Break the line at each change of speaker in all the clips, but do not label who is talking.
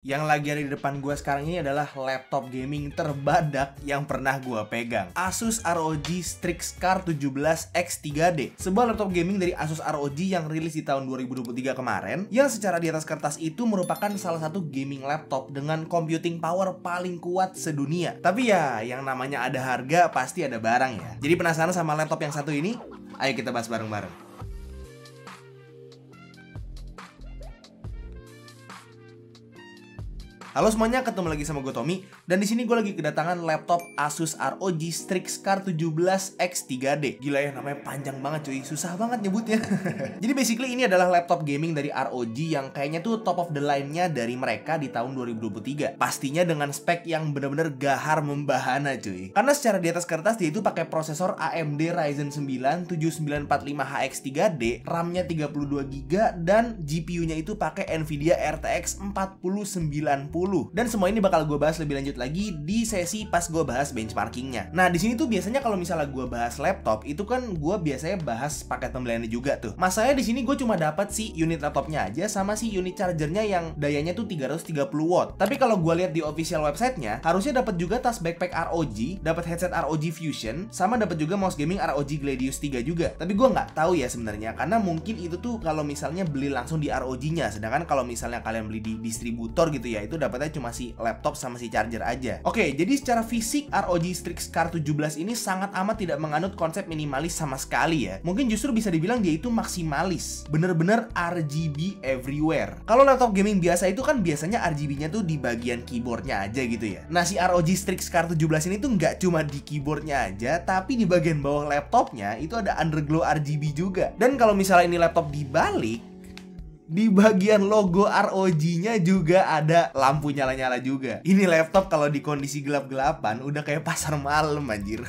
Yang lagi ada di depan gue sekarang ini adalah laptop gaming terbadak yang pernah gue pegang. Asus ROG Strix Car 17X 3D. Sebuah laptop gaming dari Asus ROG yang rilis di tahun 2023 kemarin, yang secara di atas kertas itu merupakan salah satu gaming laptop dengan computing power paling kuat sedunia. Tapi ya, yang namanya ada harga pasti ada barang ya. Jadi penasaran sama laptop yang satu ini? Ayo kita bahas bareng-bareng. Halo semuanya, ketemu lagi sama gue Tommy. Dan di sini gue lagi kedatangan laptop Asus ROG Strix Car 17X 3D. Gila ya, namanya panjang banget cuy, susah banget nyebutnya. Jadi basically ini adalah laptop gaming dari ROG yang kayaknya tuh top of the line-nya dari mereka di tahun 2023. Pastinya dengan spek yang bener-bener gahar membahana cuy. Karena secara di atas kertas dia itu pakai prosesor AMD Ryzen 9 7945HX 3D, RAM-nya 32GB, dan GPU-nya itu pakai Nvidia RTX 4090. Dan semua ini bakal gue bahas lebih lanjut lagi di sesi pas gue bahas benchmarkingnya. Nah di sini tuh biasanya kalau misalnya gue bahas laptop itu kan gue biasanya bahas paket pembeliannya juga tuh. Masalahnya di sini gue cuma dapat si unit laptopnya aja sama si unit chargernya yang dayanya tuh 330 watt. Tapi kalau gue lihat di official websitenya harusnya dapat juga tas backpack ROG, dapat headset ROG Fusion, sama dapat juga mouse gaming ROG Gladius 3 juga. Tapi gue nggak tahu ya sebenarnya, karena mungkin itu tuh kalau misalnya beli langsung di ROG-nya, sedangkan kalau misalnya kalian beli di distributor gitu ya, itu dapatnya cuma si laptop sama si charger aja. Oke, jadi secara fisik ROG Strix Car 17 ini sangat amat tidak menganut konsep minimalis sama sekali ya. Mungkin justru bisa dibilang dia itu maksimalis, bener-bener RGB everywhere. Kalau laptop gaming biasa itu kan biasanya RGB-nya tuh di bagian keyboardnya aja gitu ya. Nah si ROG Strix Car 17 ini tuh nggak cuma di keyboardnya aja, tapi di bagian bawah laptopnya itu ada underglow RGB juga. Dan kalau misalnya ini laptop dibalik, di bagian logo ROG-nya juga ada lampu nyala-nyala juga. Ini laptop kalau di kondisi gelap-gelapan udah kayak pasar malam anjir.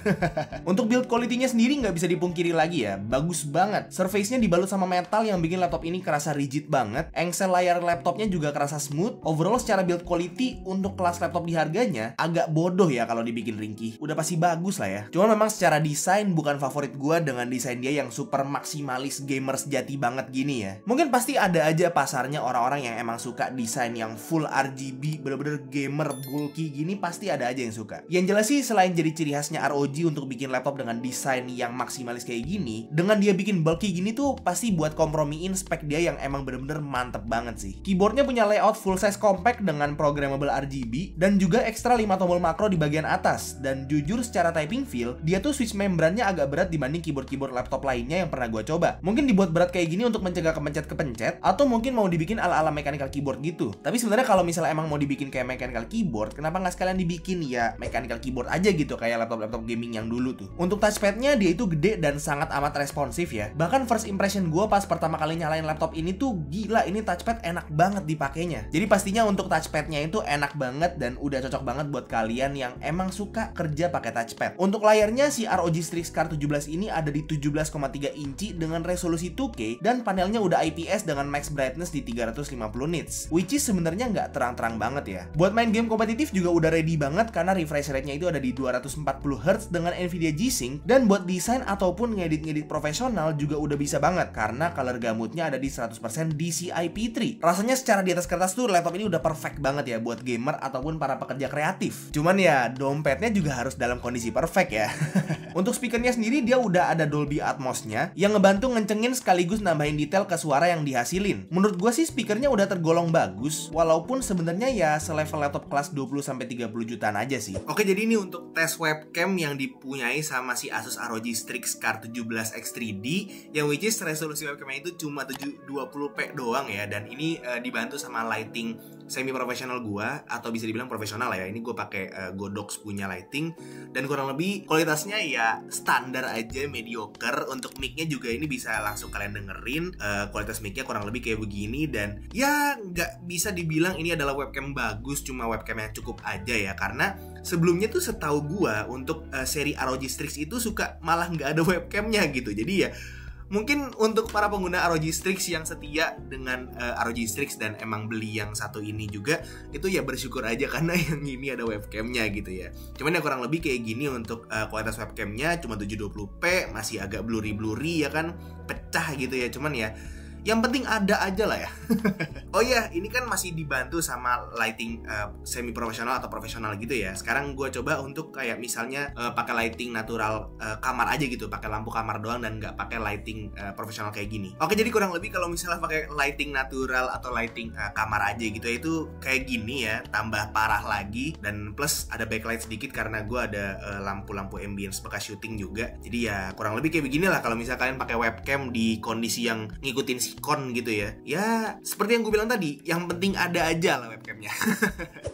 Untuk build quality-nya sendiri nggak bisa dipungkiri lagi ya, bagus banget. Surface-nya dibalut sama metal yang bikin laptop ini kerasa rigid banget. Engsel layar laptopnya juga kerasa smooth. Overall secara build quality untuk kelas laptop di harganya agak bodoh ya kalau dibikin ringkih. Udah pasti bagus lah ya. Cuma memang secara desain bukan favorit gua dengan desain dia yang super maksimalis gamer sejati banget gini ya. Mungkin pasti ada aja pasarnya orang-orang yang emang suka desain yang full RGB, bener-bener gamer bulky gini, pasti ada aja yang suka. Yang jelas sih selain jadi ciri khasnya ROG untuk bikin laptop dengan desain yang maksimalis kayak gini, dengan dia bikin bulky gini tuh pasti buat kompromiin spek dia yang emang bener-bener mantep banget sih. Keyboardnya punya layout full size compact dengan programmable RGB dan juga ekstra 5 tombol makro di bagian atas. Dan jujur secara typing feel, dia tuh switch membrannya agak berat dibanding keyboard-keyboard laptop lainnya yang pernah gue coba. Mungkin dibuat berat kayak gini untuk mencegah kepencet-kepencet, atau mungkin mau dibikin ala-ala mechanical keyboard gitu. Tapi sebenarnya kalau misalnya emang mau dibikin kayak mechanical keyboard, kenapa nggak sekalian dibikin ya mechanical keyboard aja gitu kayak laptop-laptop gaming yang dulu tuh. Untuk touchpadnya dia itu gede dan sangat amat responsif ya. Bahkan first impression gue pas pertama kali nyalain laptop ini tuh gila, ini touchpad enak banget dipakainya. Jadi pastinya untuk touchpadnya itu enak banget dan udah cocok banget buat kalian yang emang suka kerja pakai touchpad. Untuk layarnya si ROG Strix Car 17 ini ada di 17,3 inci dengan resolusi 2K dan panelnya udah IPS dengan max brightness di 350 nits, which is sebenarnya nggak terang-terang banget ya. Buat main game kompetitif juga udah ready banget karena refresh rate-nya itu ada di 240Hz dengan Nvidia G-Sync, dan buat desain ataupun ngedit-ngedit profesional juga udah bisa banget karena color gamutnya ada di 100% DCI-P3. Rasanya secara di atas kertas tuh laptop ini udah perfect banget ya buat gamer ataupun para pekerja kreatif. Cuman ya dompetnya juga harus dalam kondisi perfect ya. Untuk speakernya sendiri dia udah ada Dolby Atmos-nya yang ngebantu ngencengin sekaligus nambahin detail ke suara yang dihasilin. Menurut gue sih speakernya udah tergolong bagus, walaupun sebenarnya ya selevel laptop kelas 20-30 jutaan aja sih. Oke, jadi ini untuk tes webcam yang dipunyai sama si Asus ROG Strix Car 17X 3D, yang which is resolusi webcamnya itu cuma 720p doang ya, dan ini dibantu sama lighting semi profesional gua, atau bisa dibilang profesional lah ya. Ini gue pakai Godox punya lighting, dan kurang lebih kualitasnya ya standar aja, mediocre. Untuk mic-nya juga ini bisa langsung kalian dengerin, kualitas mic-nya kurang lebih kayak begini, dan ya nggak bisa dibilang ini adalah webcam bagus, cuma webcam yang cukup aja ya. Karena sebelumnya tuh setahu gua untuk seri ROG Strix itu suka malah nggak ada webcamnya gitu. Jadi ya mungkin untuk para pengguna ROG Strix yang setia dengan ROG Strix dan emang beli yang satu ini juga, itu ya bersyukur aja karena yang ini ada webcamnya gitu ya. Cuman ya kurang lebih kayak gini untuk kualitas webcamnya cuma 720p, masih agak blurry-blurry ya kan, pecah gitu ya. Cuman ya Yang penting ada aja lah ya. Oh iya, ini kan masih dibantu sama lighting semi profesional atau profesional gitu ya. Sekarang gue coba untuk kayak misalnya pakai lighting natural kamar aja gitu, pakai lampu kamar doang dan nggak pakai lighting profesional kayak gini. Oke, jadi kurang lebih kalau misalnya pakai lighting natural atau lighting kamar aja gitu ya, itu kayak gini ya, tambah parah lagi. Dan plus ada backlight sedikit karena gue ada lampu-lampu ambience bekas syuting juga. Jadi ya kurang lebih kayak begini lah kalau misalnya kalian pakai webcam di kondisi yang ngikutin sikon gitu ya. Ya seperti yang gue bilang tadi, yang penting ada aja lah webcamnya.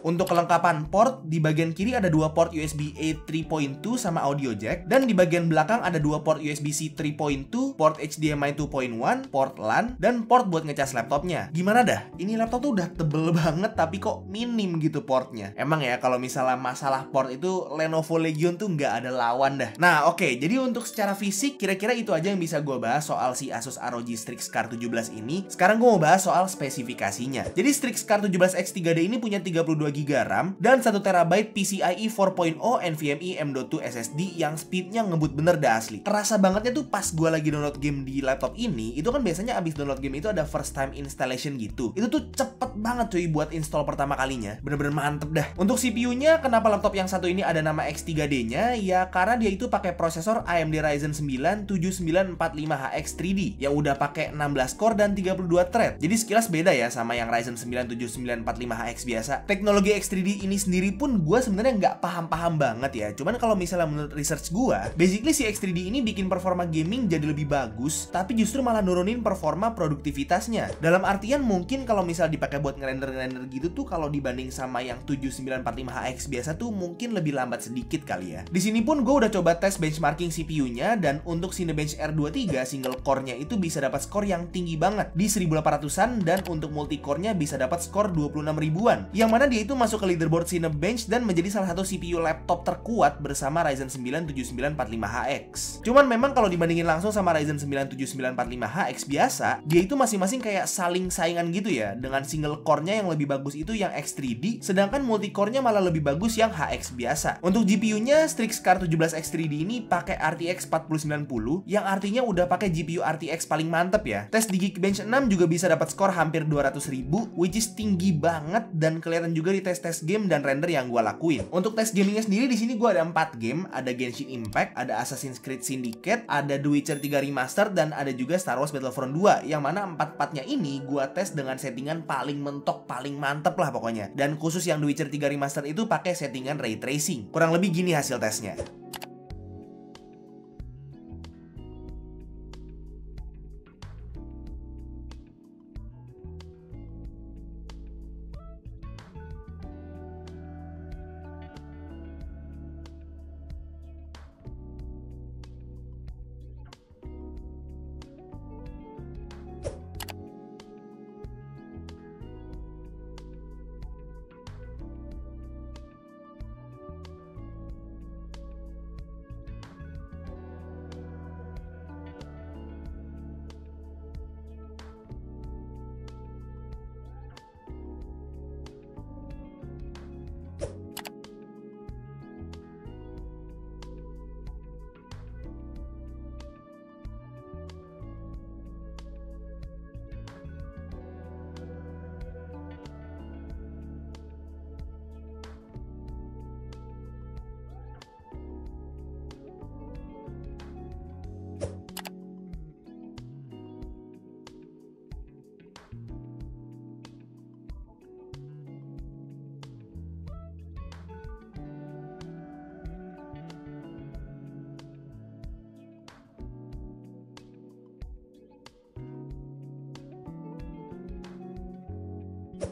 Untuk kelengkapan port, di bagian kiri ada 2 port USB-A 3.2 sama audio jack, dan di bagian belakang ada 2 port USB-C 3.2, port HDMI 2.1, port LAN, dan port buat ngecas laptopnya. Gimana dah? Ini laptop tuh udah tebel banget tapi kok minim gitu portnya. Emang ya kalau misalnya masalah port itu Lenovo Legion tuh nggak ada lawan dah. Nah oke, jadi untuk secara fisik kira-kira itu aja yang bisa gue bahas soal si Asus ROG Strix Car 17 ini. Sekarang gue mau bahas soal spesifikasinya. Jadi Strix Car 17X 3D ini punya 32GB RAM dan 1TB PCIe 4.0 NVMe M.2 SSD yang speednya ngebut bener dah asli. Kerasa bangetnya tuh pas gue lagi download game di laptop ini, itu kan biasanya abis download game itu ada first time installation gitu. Itu tuh cepet banget cuy buat install pertama kalinya. Bener-bener mantep dah. Untuk CPU-nya, kenapa laptop yang satu ini ada nama X3D-nya? Ya karena dia itu pakai prosesor AMD Ryzen 9 7945HX 3D yang udah pakai 16 core dan 32 thread. Jadi sekilas beda ya sama yang Ryzen 9 7945HX biasa. Teknologi X3D ini sendiri pun gue sebenarnya nggak paham-paham banget ya. Cuman kalau misalnya menurut research gue, basically si X3D ini bikin performa gaming jadi lebih bagus, tapi justru malah nurunin performa produktivitasnya. Dalam artian mungkin kalau misalnya dipakai buat ngerender-ngerender gitu tuh, kalau dibanding sama yang 7945HX biasa tuh mungkin lebih lambat sedikit kali ya. Di sini pun gue udah coba tes benchmarking CPU-nya, dan untuk Cinebench R23 single core-nya itu bisa dapat skor yang tinggi banget di 1800-an, dan untuk multi core-nya bisa dapat skor 26 ribuan. Yang mana dia itu masuk ke leaderboard Cinebench dan menjadi salah satu CPU laptop terkuat bersama Ryzen 9 7945HX. Cuman memang kalau dibandingin langsung sama Ryzen 9 7945HX biasa, dia itu masing-masing kayak saling saingan gitu ya. Dengan single core-nya yang lebih bagus itu yang X3D, sedangkan multi core-nya malah lebih bagus yang HX biasa. Untuk GPU-nya, Strix Car 17X 3D ini pakai RTX 4090, yang artinya udah pakai GPU RTX paling mantep ya. Tes di Geekbench 6 juga bisa dapat skor hampir 200.000, which is tinggi banget, dan kelihatan juga di tes-tes game dan render yang gue lakuin. Untuk tes gamingnya sendiri di sini gue ada 4 game, ada Genshin Impact, ada Assassin's Creed Syndicate, ada The Witcher 3 Remastered, dan ada juga Star Wars Battlefront 2, yang mana 4-4-nya ini gue tes dengan settingan paling mentok, paling mantep lah pokoknya. Dan khusus yang The Witcher 3 Remastered itu pakai settingan ray tracing. Kurang lebih gini hasil tesnya.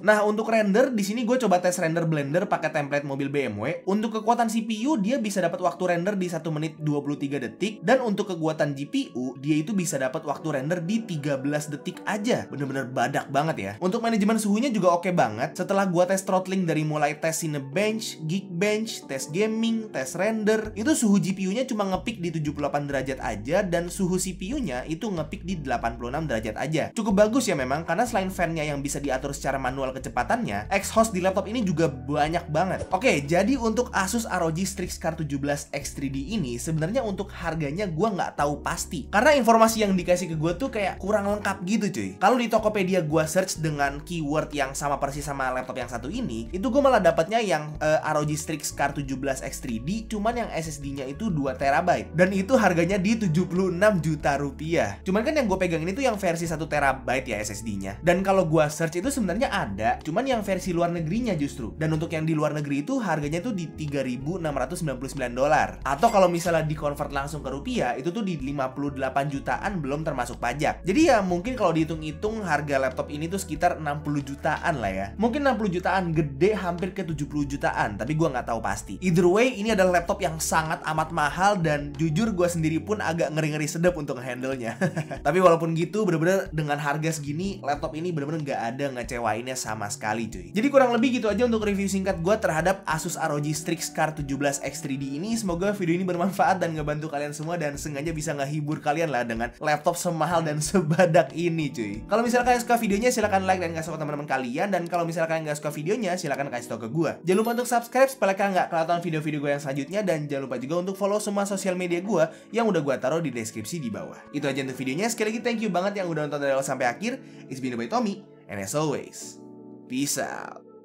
Nah, untuk render di sini gue coba tes render Blender pakai template mobil BMW. Untuk kekuatan CPU dia bisa dapat waktu render di 1 menit 23 detik, dan untuk kekuatan GPU dia itu bisa dapat waktu render di 13 detik aja. Bener-bener badak banget ya. Untuk manajemen suhunya juga oke banget. Setelah gue tes throttling dari mulai tes Cinebench, Geekbench, tes gaming, tes render, itu suhu GPU-nya cuma ngepick di 78 derajat aja, dan suhu CPU-nya itu ngepick di 86 derajat aja. Cukup bagus ya memang, karena selain fan-nya yang bisa diatur secara manual kecepatannya, exhaust di laptop ini juga banyak banget. Oke, jadi untuk Asus ROG Strix Car 17 X3D ini sebenarnya untuk harganya gue nggak tahu pasti. Karena informasi yang dikasih ke gue tuh kayak kurang lengkap gitu cuy. Kalau di Tokopedia gue search dengan keyword yang sama persis sama laptop yang satu ini, itu gue malah dapatnya yang ROG Strix Car 17 X3D, cuman yang SSD-nya itu 2 TB. Dan itu harganya di 76 juta rupiah. Cuman kan yang gue pegang ini tuh yang versi 1 TB ya SSD-nya. Dan kalau gue search itu sebenarnya ada, cuman yang versi luar negerinya justru. Dan untuk yang di luar negeri itu harganya tuh di $3.699. Atau kalau misalnya di convert langsung ke rupiah, itu tuh di 58 jutaan belum termasuk pajak. Jadi ya mungkin kalau dihitung-hitung harga laptop ini tuh sekitar 60 jutaan lah ya. Mungkin 60 jutaan gede hampir ke 70 jutaan, tapi gue nggak tahu pasti. Either way, ini adalah laptop yang sangat amat mahal dan jujur gue sendiri pun agak ngeri-ngeri sedap untuk nge-handle-nya. Tapi walaupun gitu, bener-bener dengan harga segini, laptop ini bener-bener nggak ada ngecewainnya sama sekali cuy. Jadi kurang lebih gitu aja untuk review singkat gue terhadap Asus ROG Strix Car 17 X3D ini. Semoga video ini bermanfaat dan ngebantu kalian semua dan sengaja bisa ngehibur kalian lah dengan laptop semahal dan sebadak ini cuy. Kalau misalnya kalian suka videonya, silahkan like dan kasih tau ke teman-teman kalian. Dan kalau misalnya kalian nggak suka videonya, silahkan kasih tau ke gue. Jangan lupa untuk subscribe supaya kalian nggak kelihatan video-video gue yang selanjutnya. Dan jangan lupa juga untuk follow semua sosial media gue yang udah gue taruh di deskripsi di bawah. Itu aja untuk videonya. Sekali lagi thank you banget yang udah nonton dari awal sampai akhir. It's been by Tommy, and as always, peace out.